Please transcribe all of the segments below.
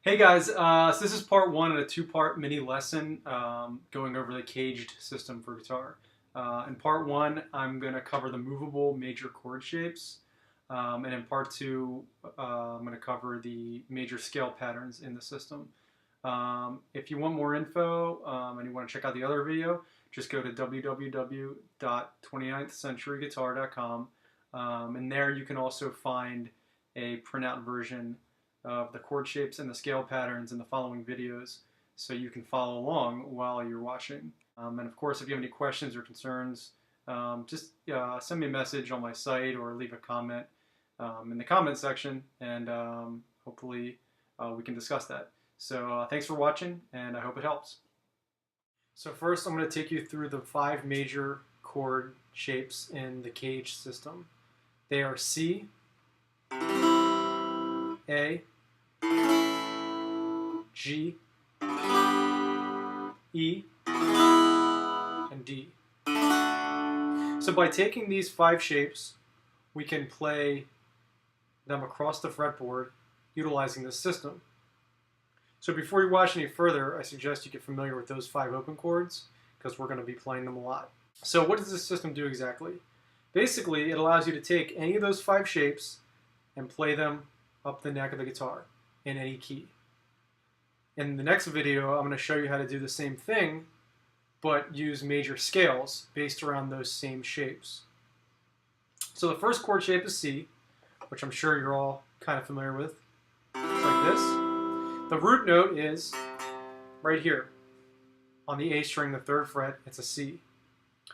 Hey guys, so this is part one in a two-part mini lesson going over the caged system for guitar. In part one, I'm going to cover the movable major chord shapes, and in part two, I'm going to cover the major scale patterns in the system. If you want more info and you want to check out the other video, just go to www.29thcenturyguitar.com, and there you can also find a printout version of the chord shapes and the scale patterns in the following videos so you can follow along while you're watching. And of course, if you have any questions or concerns, just send me a message on my site or leave a comment in the comment section, and hopefully we can discuss that. So thanks for watching, and I hope it helps. So first I'm going to take you through the 5 major chord shapes in the CAGED system. They are C, A, G, E, and D. So by taking these 5 shapes, we can play them across the fretboard utilizing this system. So before you watch any further, I suggest you get familiar with those 5 open chords because we're going to be playing them a lot. So what does this system do exactly? Basically, it allows you to take any of those 5 shapes and play them up the neck of the guitar in any key. In the next video, I'm going to show you how to do the same thing, but use major scales based around those same shapes. So the first chord shape is C, which I'm sure you're all kind of familiar with. It's like this. The root note is right here on the A string, the 3rd fret. It's a C.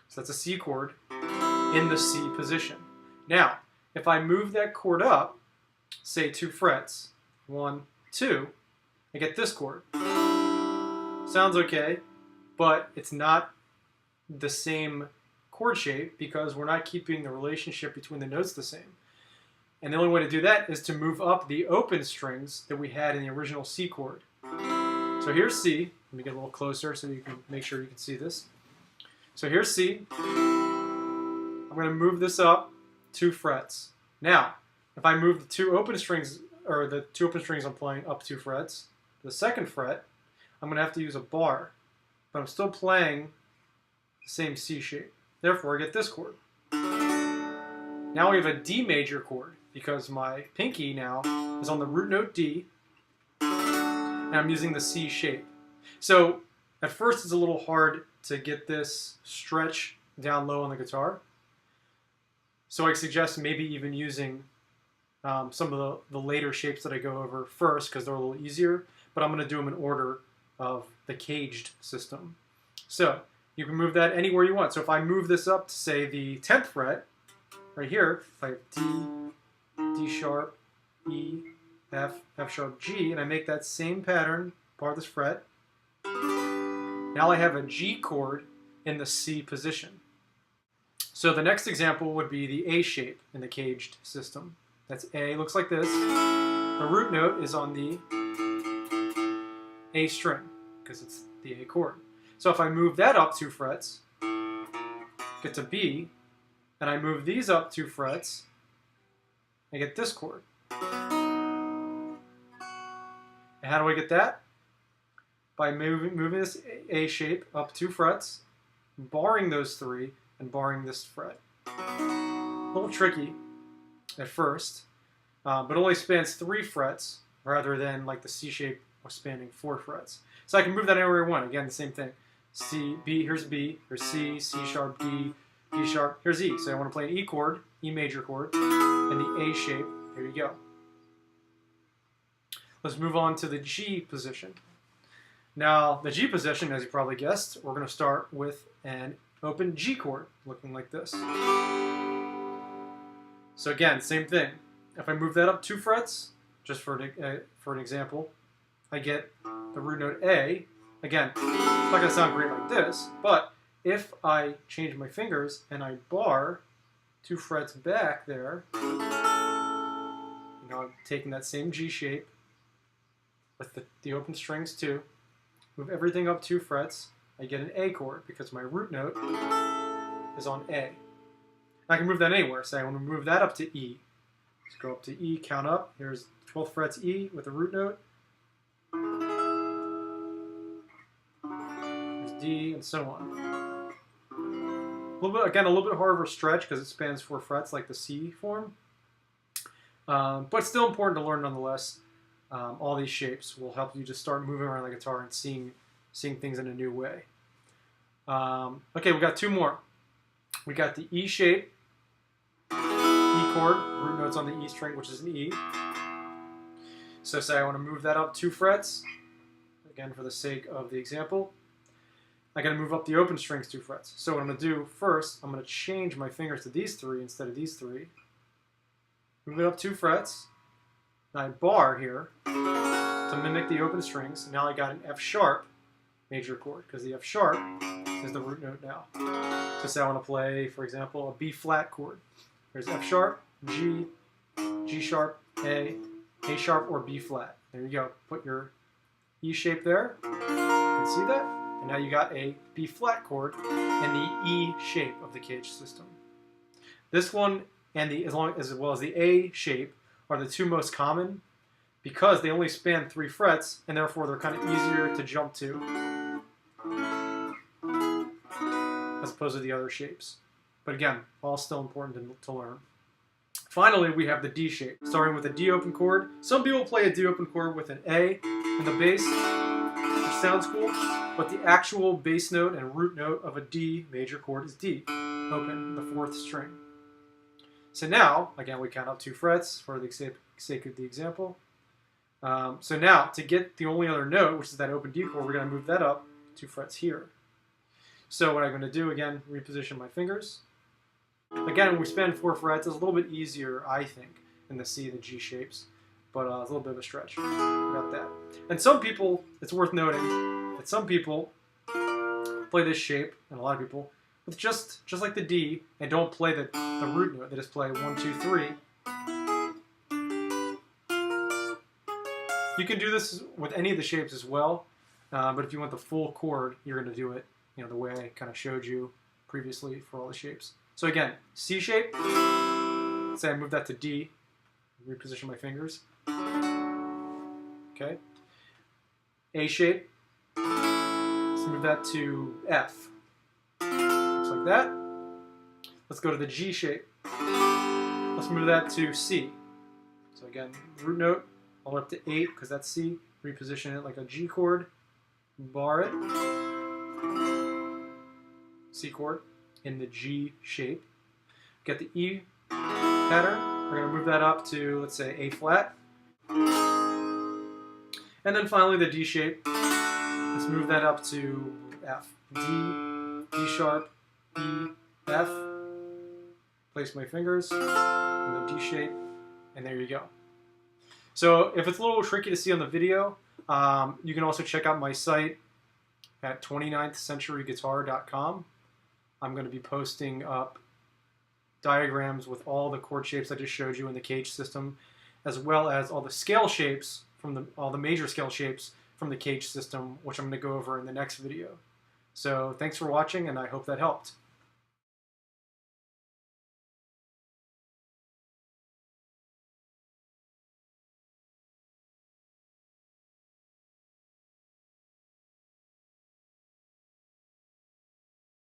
So that's a C chord in the C position. Now, if I move that chord up, say 2 frets, 1, 2, I get this chord. Sounds okay, but it's not the same chord shape because we're not keeping the relationship between the notes the same. And the only way to do that is to move up the open strings that we had in the original C chord. So here's C. Let me get a little closer so you can make sure you can see this. So here's C. I'm going to move this up 2 frets. Now, if I move the 2 open strings, or the 2 open strings I'm playing up 2 frets, the 2nd fret, I'm going to have to use a bar, but I'm still playing the same C shape. Therefore, I get this chord. Now we have a D major chord because my pinky now is on the root note D, and I'm using the C shape. So at first it's a little hard to get this stretch down low on the guitar. So I suggest maybe even using some of the later shapes that I go over first because they're a little easier, but I'm going to do them in order of the caged system. So you can move that anywhere you want. So if I move this up to, say, the 10th fret, right here, if I have D, D sharp, E, F, F sharp, G, and I make that same pattern, part of this fret, now I have a G chord in the C position. So the next example would be the A shape in the caged system. That's A, looks like this. The root note is on the A string because it's the A chord. So if I move that up 2 frets, get to B, and I move these up 2 frets, I get this chord. And how do I get that? By moving this A shape up 2 frets, barring those 3, and barring this fret. A little tricky at first, but only spans 3 frets rather than like the C shape was spanning 4 frets. So I can move that anywhere I want. Again, the same thing. C, B, here's C, C sharp, D, D sharp, here's E. So I want to play an E chord, E major chord, and the A shape. Here you go. Let's move on to the G position. Now, the G position, as you probably guessed, we're going to start with an open G chord, looking like this. So again, same thing. If I move that up 2 frets, just for an example, I get the root note A. Again, it's not going to sound great like this, but if I change my fingers and I bar 2 frets back there, I'm taking that same G shape with the open strings too, move everything up 2 frets, I get an A chord because my root note is on A. I can move that anywhere. Say I want to move that up to E. Let's go up to E, count up. Here's 12th frets E with a root note. There's D, and so on. Again, a little bit harder of a stretch because it spans 4 frets like the C form. But still important to learn nonetheless. All these shapes will help you just start moving around the guitar and seeing things in a new way. Okay, we got 2 more. We got the E shape, E chord, root notes on the E string, which is an E. So say I want to move that up 2 frets, again for the sake of the example. I got to move up the open strings 2 frets. So what I'm going to do first, I'm going to change my fingers to these 3 instead of these 3. Move it up 2 frets. Now I bar here to mimic the open strings. Now I got an F sharp major chord because the F sharp is the root note now. So say I want to play, for example, a B flat chord. There's F sharp, G, G sharp, A sharp, or B flat. There you go. Put your E shape there. You can see that. And now you got a B flat chord and the E shape of the CAGED system. This one and as well as the A shape are the 2 most common because they only span 3 frets and therefore they're kind of easier to jump to as opposed to the other shapes. But again, all still important to learn. Finally, we have the D shape, starting with a D open chord. Some people play a D open chord with an A in the bass, which sounds cool, but the actual bass note and root note of a D major chord is D, open, the 4th string. So now, again, we count up 2 frets for the sake of the example. So now, to get the only other note, which is that open D chord, we're going to move that up 2 frets here. So what I'm going to do, again, reposition my fingers. Again, when we span 4 frets, it's a little bit easier, I think, in the C and the G shapes, but it's a little bit of a stretch. We got that. And some people, it's worth noting that some people play this shape, and a lot of people, with just like the D, and don't play the root note. They just play 1, 2, 3. You can do this with any of the shapes as well, but if you want the full chord, you're going to do it, the way I kind of showed you previously for all the shapes. So again, C shape. Say I move that to D. Reposition my fingers. Okay. A shape. Let's move that to F. Just like that. Let's go to the G shape. Let's move that to C. So again, root note all the way up to 8 because that's C. Reposition it like a G chord. Bar it. C chord in the G shape. Get the E pattern. We're going to move that up to, let's say, A flat. And then finally the D shape. Let's move that up to F. D, D sharp, E, F. Place my fingers in the D shape, and there you go. So if it's a little tricky to see on the video, you can also check out my site at 29thcenturyguitar.com. I'm going to be posting up diagrams with all the chord shapes I just showed you in the CAGED system, as well as all the scale shapes from all the major scale shapes from the CAGED system, which I'm going to go over in the next video. So thanks for watching, and I hope that helped.